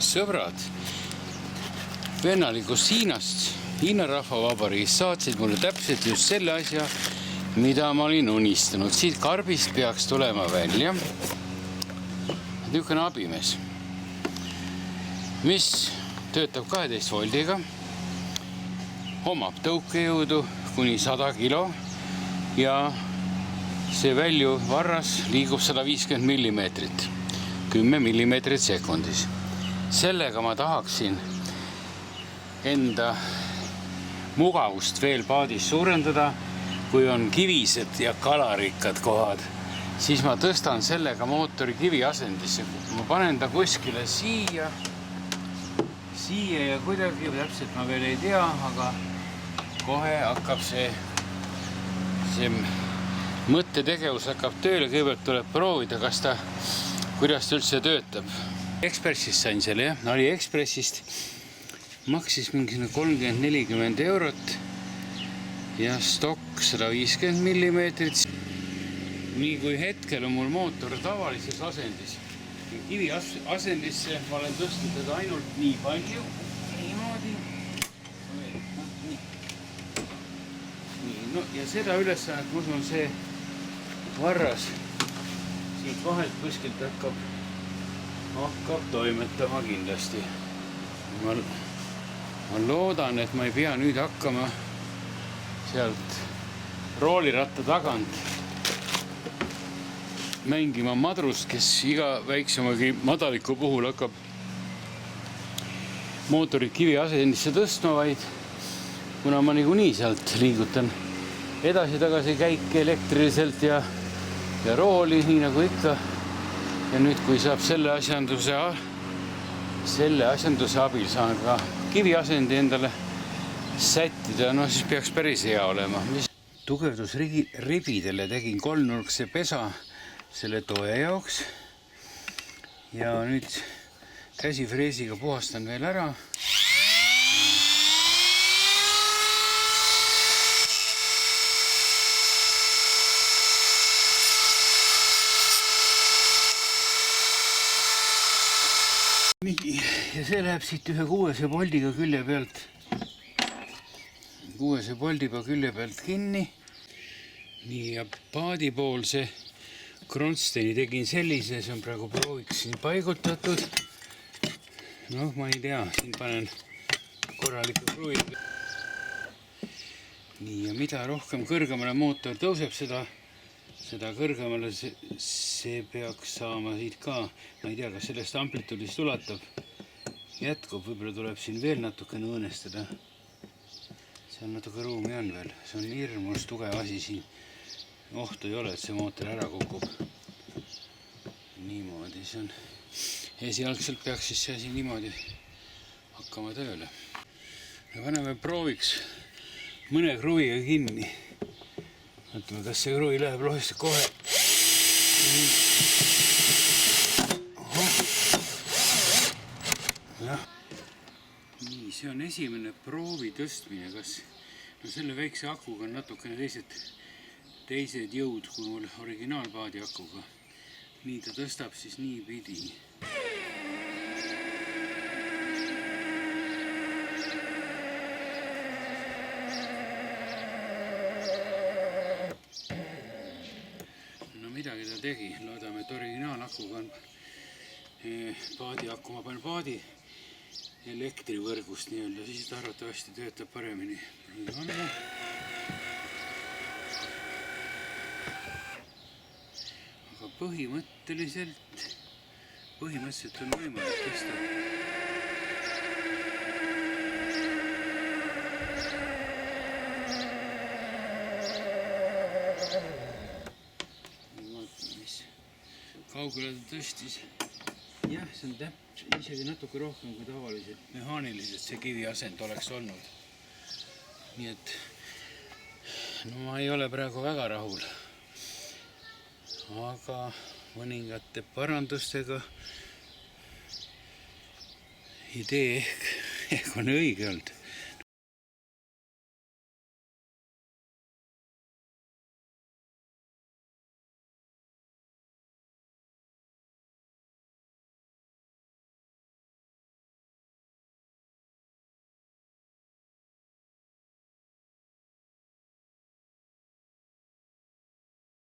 sõbrad vennalikust Hiinast, Hiina Rahvavabariigist saatsid mulle täpselt just selle asja, mida ma olin unistanud. Siit karbist peaks tulema välja niisugune abimees, mis töötab 12 voldiga, omab tõukejõudu kuni 100 kilo ja see välju varras liigub 150 millimeetrit, 10 millimeetrit sekundis. Sellega ma tahaksin enda mugavust veel paadis suurendada. Kui on kivised ja kalarikkad kohad, siis ma tõstan sellega mootori kivi asendisse. Ma panen ta kuskile siia ja kuidagi täpselt ma veel ei tea, aga kohe hakkab see mõttetegevus hakkab tööle. Kõigepealt tuleb proovida, kuidas ta üldse töötab. Ekspressist sain selle, jah. AliExpressist maksis mingi 30-40 eurot ja stokk 150 millimeetrit. Nii kui hetkel on mul mootor tavalises asendis. Kivi asendisse ma olen tõstnud teda ainult nii palju. Niimoodi. No, ja seda ülesannet, kus on see varras siit vahelt kuskilt hakkab toimetama kindlasti. Ma loodan, et ma ei pea nüüd hakkama sealt rooliratta tagant mängima madrust, kes iga väiksemagi madaliku puhul hakkab mootorit kivi asendisse tõstma, vaid kuna ma niikuinii sealt liigutan edasi-tagasi käike elektriliselt ja rooli, nii nagu ikka. Ja nüüd, kui saab selle asjanduse abil saan ka kivi asendi endale sättida, no siis peaks päris hea olema. Tugevdusribidele tegin kolmnurkse pesa selle toe jaoks ja nüüd käsifreesiga puhastan veel ära. Nii, ja see läheb siit ühe 6 voldiga külje pealt. 6 voldiga külje pealt kinni. Nii, ja paadipoolse kronsteini tegin sellise, see on praegu prooviks siin paigutatud. Noh, ma ei tea, siin panen korraliku kruvi. Nii, ja mida rohkem kõrgemale mootor tõuseb, seda kõrgemale see peaks saama siit ka. Ma ei tea, kas sellest amplituudist ulatab. Jätkub, võib-olla tuleb siin veel natukene õõnestada. Seal natuke ruumi on veel. See on hirmus tugev asi siin. Ohtu ei ole, et see mootor ära kukub. Niimoodi see on. Esialgselt peaks siis see asi niimoodi hakkama tööle. Ja paneme prooviks mõne kruviga kinni. Vaatame, kas see kruvi läheb lohiste kohe. Nii, see on esimene proovi tõstmine. No selle väikse akuga on natukene teised jõud kui mul originaalpaadi akuga. Nii ta tõstab siis nii pidi. No midagi ta tegi. Loodame, et originaalakuga on paadi aku. Ma panen paadi elektrivõrgust nii-öelda, siis arvatavasti töötab paremini. Aga põhimõtteliselt on võimalik tõsta. Mis kaugele ta tõstis. Jah, see on isegi natuke rohkem kui tavaliselt. Mehaaniliselt see kivi asend oleks olnud. Nii et no ma ei ole praegu väga rahul. Aga mõningate parandustega idee ehk on õige olnud.